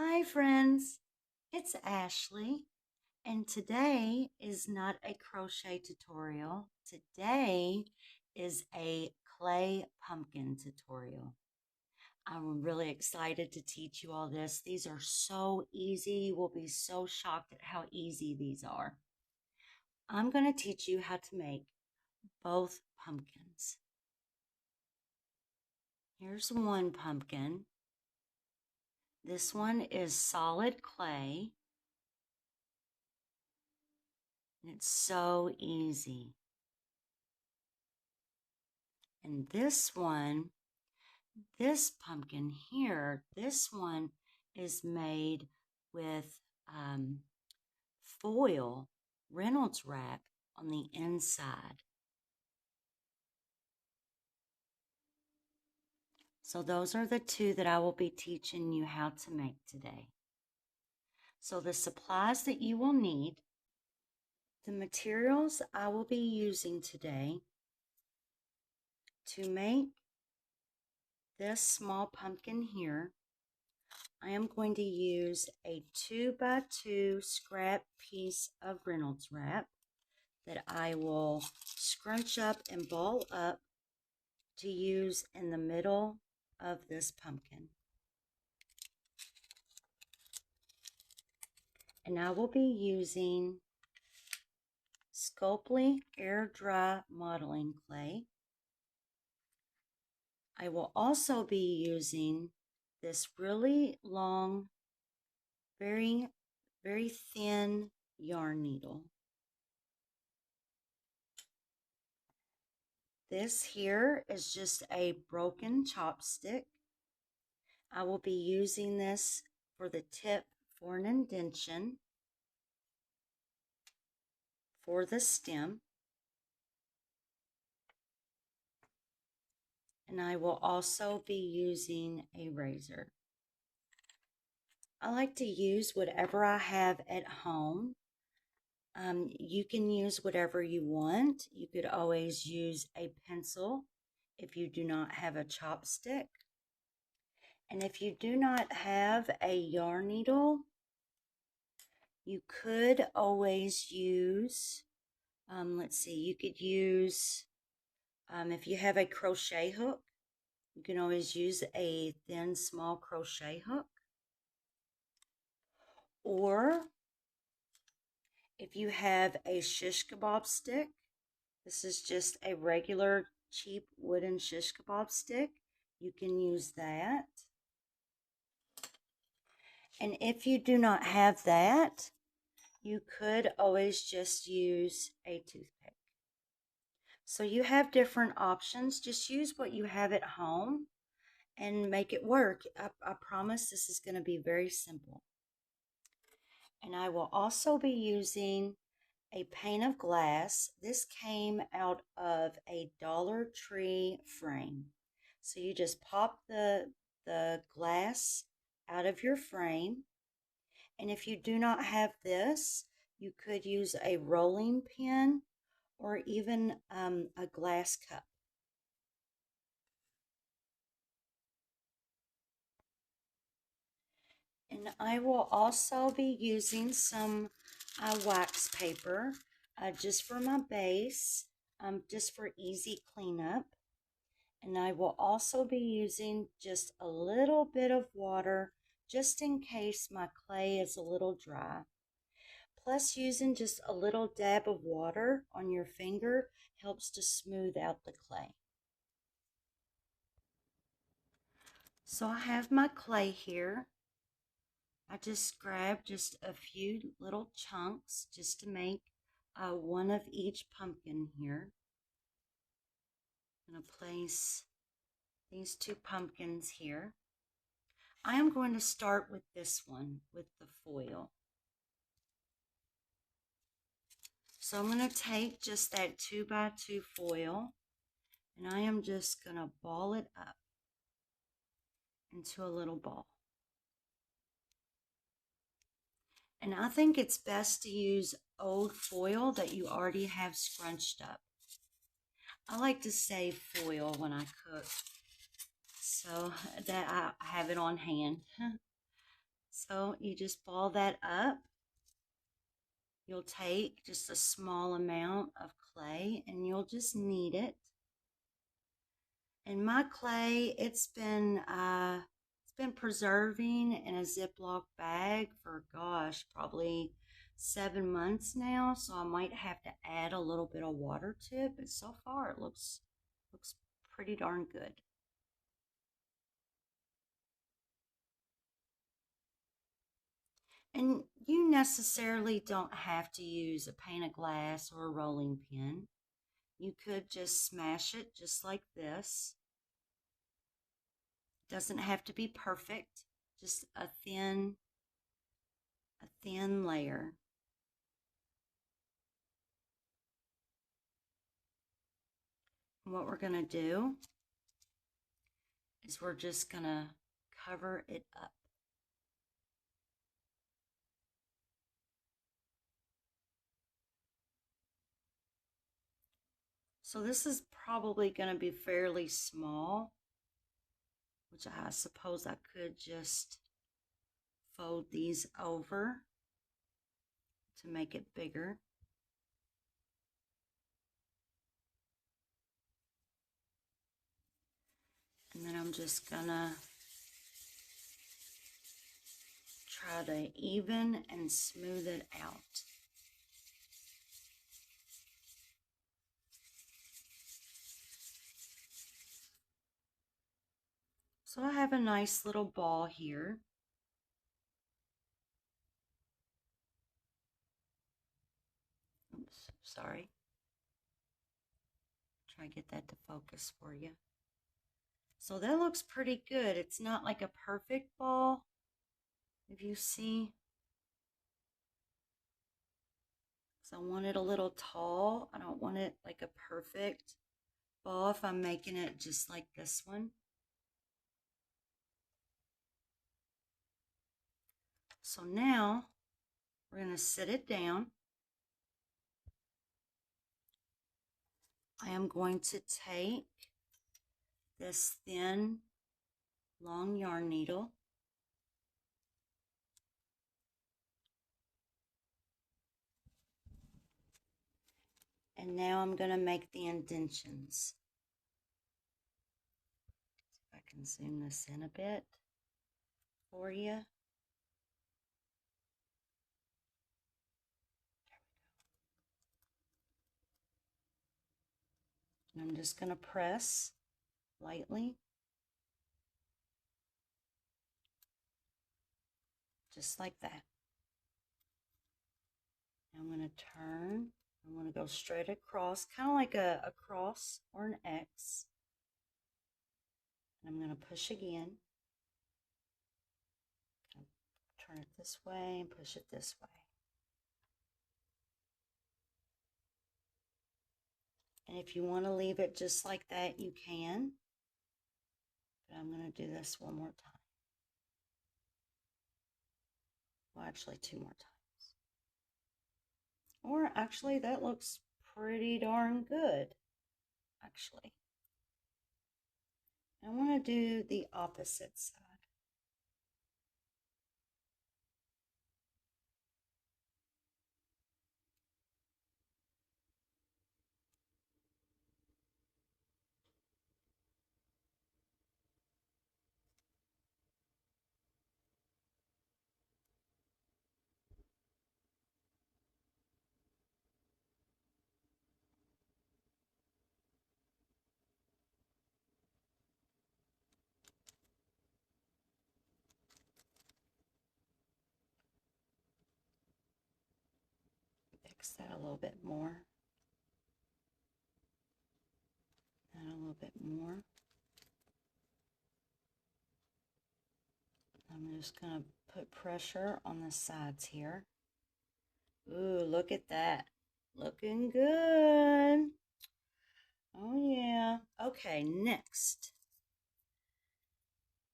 Hi friends, it's Ashley, and today is not a crochet tutorial. Today is a clay pumpkin tutorial. I'm really excited to teach you all this. These are so easy. You will be so shocked at how easy these are. I'm going to teach you how to make both pumpkins. Here's one pumpkin. This one is solid clay. It's so easy. And this pumpkin here, this one is made with foil, Reynolds wrap on the inside. So those are the two that I will be teaching you how to make today. So the supplies that you will need, the materials I will be using today to make this small pumpkin here. I am going to use a 2x2 scrap piece of Reynolds wrap that I will scrunch up and ball up to use in the middle of this pumpkin. And I will be using Sculpting air dry modeling clay. I will also be using this really long, very thin yarn needle. This here is just a broken chopstick. I will be using this for the tip for an indention for the stem. And I will also be using a razor. I like to use whatever I have at home. You can use whatever you want. You could always use a pencil if you do not have a chopstick. And if you do not have a yarn needle, you could always use, let's see, you could use, if you have a crochet hook, you can always use a thin, small crochet hook. Or if you have a shish kebab stick, this is just a regular cheap wooden shish kebab stick, you can use that. And if you do not have that, you could always just use a toothpick. So you have different options. Just use what you have at home and make it work. I promise this is going to be very simple. And I will also be using a pane of glass. This came out of a Dollar Tree frame. So you just pop the glass out of your frame. And if you do not have this, you could use a rolling pin or even a glass cup. And I will also be using some wax paper just for my base, just for easy cleanup. And I will also be using just a little bit of water just in case my clay is a little dry. Plus, using just a little dab of water on your finger helps to smooth out the clay. So I have my clay here. I just grabbed just a few little chunks just to make one of each pumpkin here. I'm going to place these two pumpkins here. I am going to start with this one with the foil. So I'm going to take just that 2x2 foil and I am just going to ball it up into a little ball. And I think it's best to use old foil that you already have scrunched up. I like to save foil when I cook so that I have it on hand. So you just ball that up. You'll take just a small amount of clay and you'll just knead it. And my clay, it's been preserving in a Ziploc bag for, gosh, probably 7 months now. So I might have to add a little bit of water to it, but so far it looks pretty darn good. And you necessarily don't have to use a pane of glass or a rolling pin. You could just smash it just like this. It doesn't have to be perfect, just a thin layer. And what we're going to do is we're just going to cover it up. So this is probably going to be fairly small, which I suppose I could just fold these over to make it bigger. And then I'm just gonna try to even and smooth it out. So I have a nice little ball here. Oops, sorry. Try to get that to focus for you. So that looks pretty good. It's not like a perfect ball, if you see. So I want it a little tall. I don't want it like a perfect ball if I'm making it just like this one. So now we're going to sit it down. I am going to take this thin, long yarn needle and now I'm going to make the indentions. See if I can zoom this in a bit for you. And I'm just going to press lightly, just like that. Now I'm going to turn. I'm going to go straight across, kind of like a cross or an X. And I'm going to push again. Turn it this way and push it this way. And if you want to leave it just like that, you can. But I'm going to do this one more time. Well, actually, 2 more times. Or actually, that looks pretty darn good, actually. I want to do the opposite side. Fix that a little bit more. And a little bit more. I'm just going to put pressure on the sides here. Ooh, look at that. Looking good. Oh, yeah. Okay, next.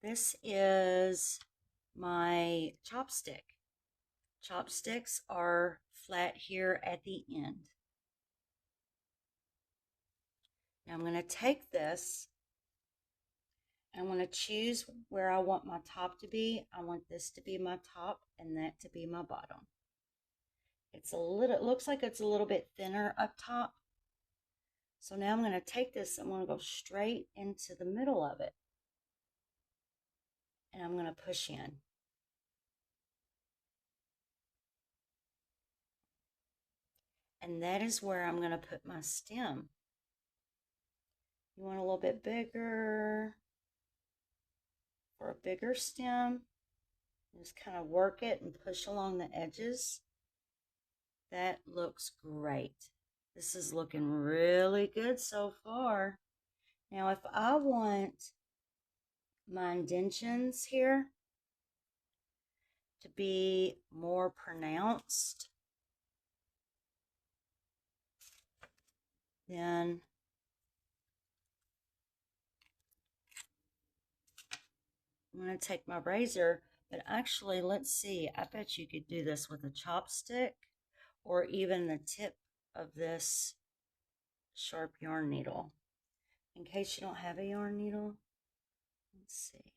This is my chopstick. Chopsticks are flat here at the end. Now I'm going to take this I want to choose where I want my top to be. I want this to be my top and that to be my bottom. It's a little, it looks like it's a little bit thinner up top. So now I'm going to take this, I'm going to go straight into the middle of it. And I'm going to push in. And that is where I'm going to put my stem. You want a little bit bigger for a bigger stem. Just kind of work it and push along the edges. That looks great. This is looking really good so far. Now, if I want my indentions here to be more pronounced, then I'm going to take my razor, but actually, let's see, I bet you could do this with a chopstick or even the tip of this sharp yarn needle. In case you don't have a yarn needle, let's see.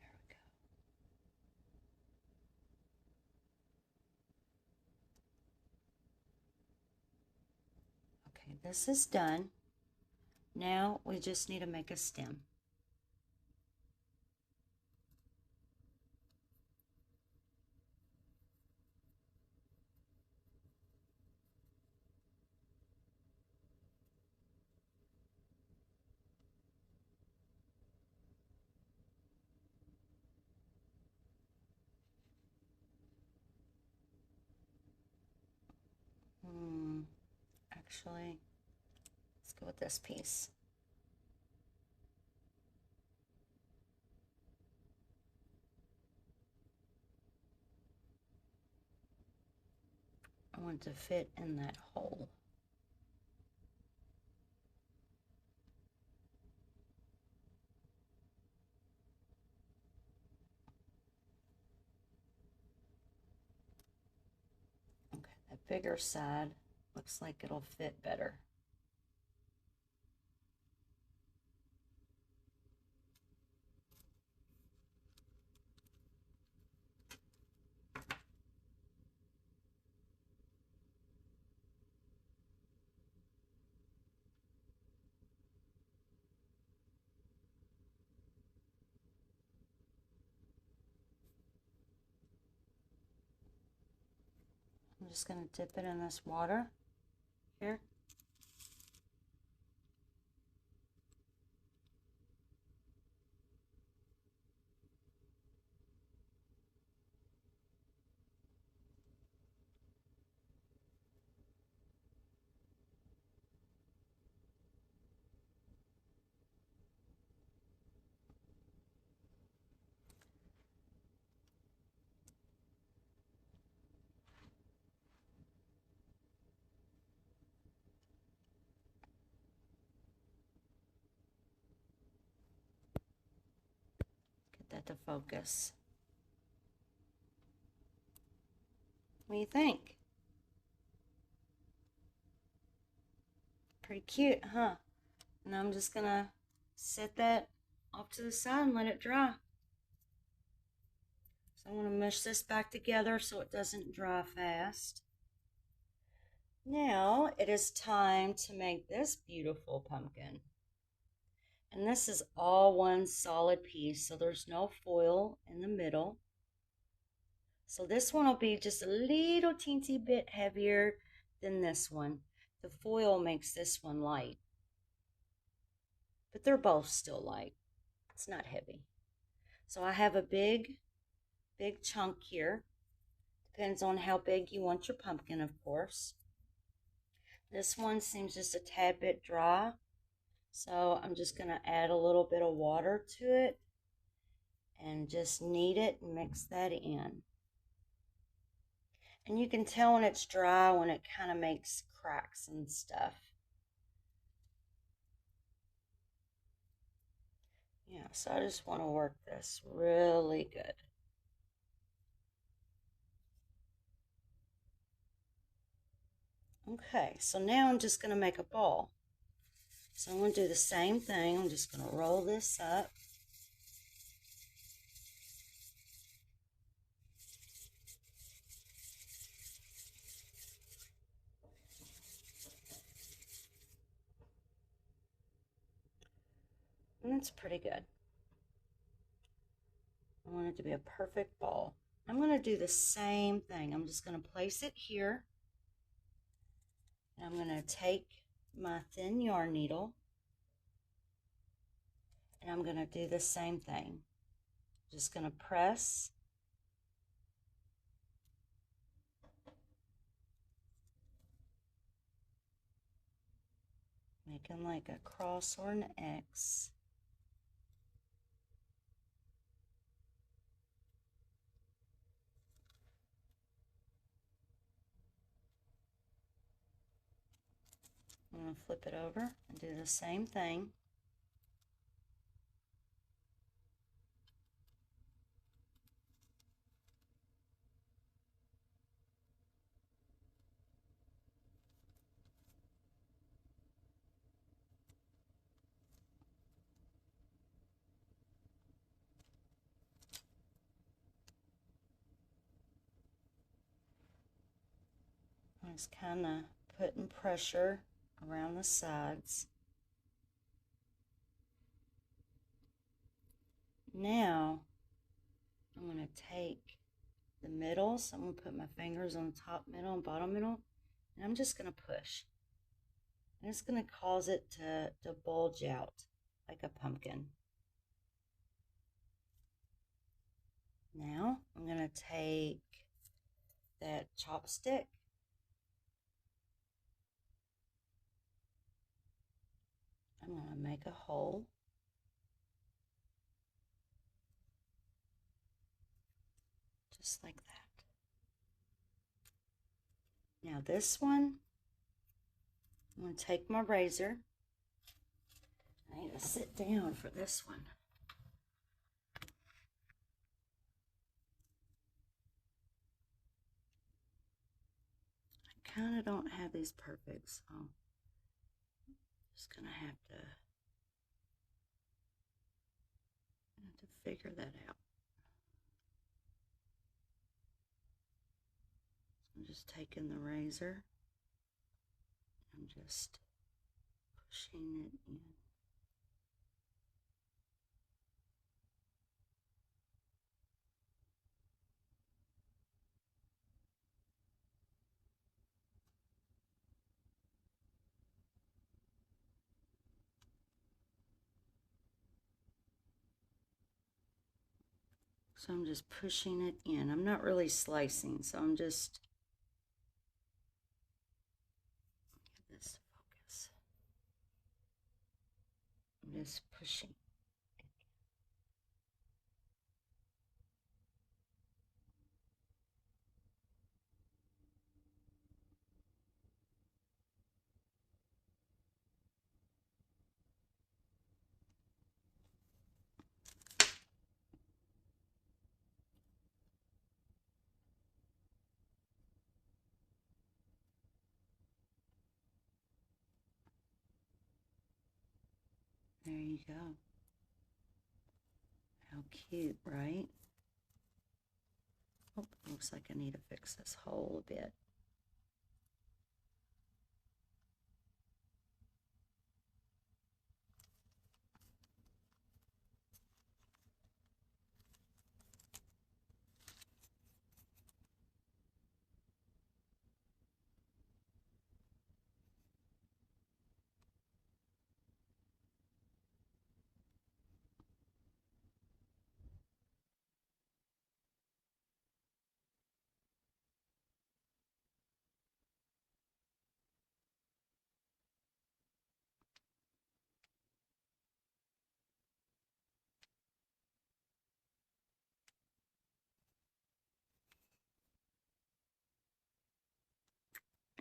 There we go. Okay, this is done. Now we just need to make a stem. Actually, let's go with this piece. I want to fit in that hole. Okay, that bigger side looks like it'll fit better. I'm just going to dip it in this water here. Get that to focus. What do you think? Pretty cute, huh? And I'm just gonna set that off to the side and let it dry. So I want to mush this back together so it doesn't dry fast. Now it is time to make this beautiful pumpkin. And this is all one solid piece, so there's no foil in the middle. So this one will be just a little teensy bit heavier than this one. The foil makes this one light, but they're both still light. It's not heavy. So I have a big chunk here. Depends on how big you want your pumpkin, of course. This one seems just a tad bit dry, so I'm just going to add a little bit of water to it and just knead it and mix that in. And you can tell when it's dry when it kind of makes cracks and stuff. Yeah, so I just want to work this really good. Okay, so now I'm just going to make a ball. So I'm going to do the same thing. I'm just going to roll this up. And that's pretty good. I want it to be a perfect ball. I'm going to do the same thing. I'm just going to place it here. And I'm going to take my thin yarn needle and I'm going to do the same thing. Just going to press. Making like a cross or an X. I'm going to flip it over and do the same thing. I'm just kind of putting pressure around the sides. Now I'm going to take the middle, so I'm going to put my fingers on the top middle and bottom middle, and I'm just going to push. And it's going to cause it to bulge out like a pumpkin. Now I'm going to take that chopstick I'm going to make a hole. Just like that. Now this one, I'm going to take my razor. I need to sit down for this one. I kind of don't have these perfect, so I'm just going to have to figure that out. So I'm just taking the razor and just pushing it in. So I'm just pushing it in. I'm not really slicing, so I'm just, get this to focus. I'm just pushing. There you go. How cute, right? Oh, looks like I need to fix this hole a bit.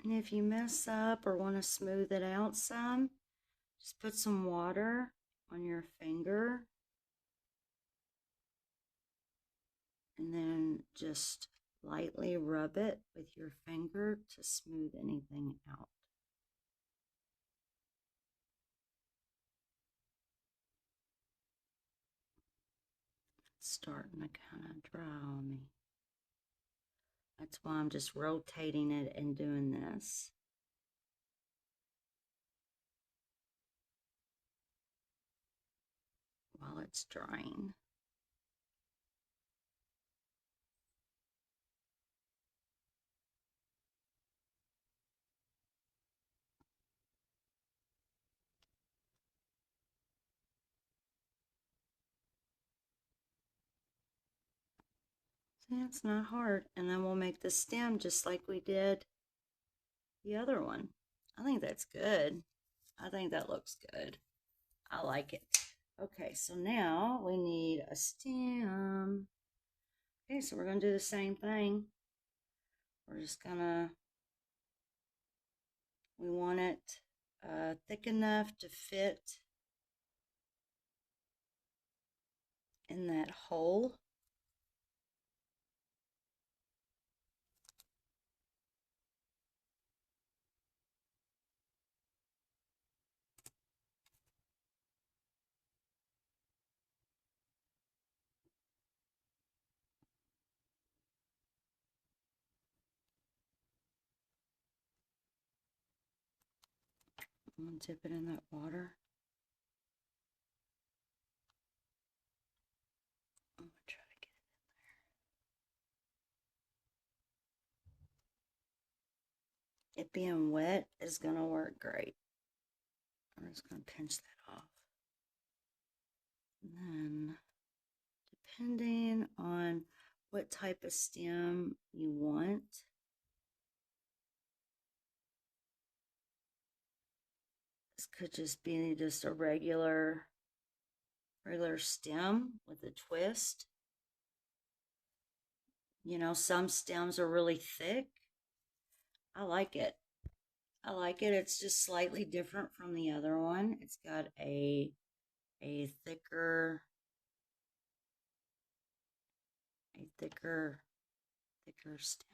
And if you mess up or want to smooth it out some, just put some water on your finger and then just lightly rub it with your finger to smooth anything out. It's starting to kind of dry on me. That's why I'm just rotating it and doing this. While it's drying. See, it's not hard. And then we'll make the stem just like we did the other one. I think that's good. I think that looks good. I like it. Okay, so now we need a stem. Okay, so we're going to do the same thing. We're just going to, we want it thick enough to fit in that hole. I'm going to dip it in that water. I'm going to try to get it in there. It being wet is going to work great. I'm just going to pinch that off. And then, depending on what type of stem you want, this could just be just a regular stem with a twist. You know, some stems are really thick. I like it. I like it. It's just slightly different from the other one. It's got a thicker stem.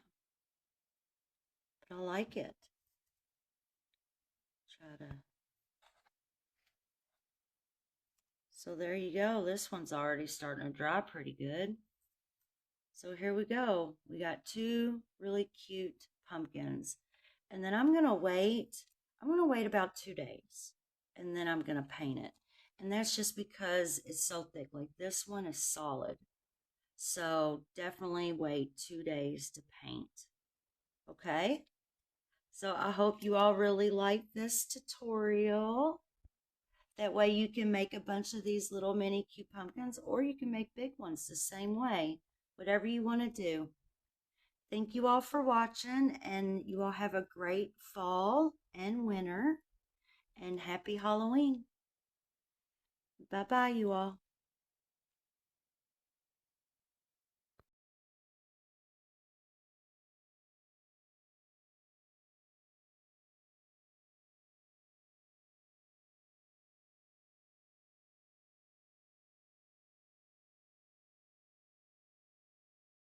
But I like it. Try to. So there you go. This one's already starting to dry pretty good. So here we go. We got two really cute pumpkins. And then I'm going to wait about 2 days. And then I'm going to paint it. And that's just because it's so thick. Like this one is solid. So definitely wait 2 days to paint. Okay? So I hope you all really like this tutorial. That way you can make a bunch of these little mini cute pumpkins, or you can make big ones the same way. Whatever you want to do. Thank you all for watching, and you all have a great fall and winter, and happy Halloween. Bye-bye, you all.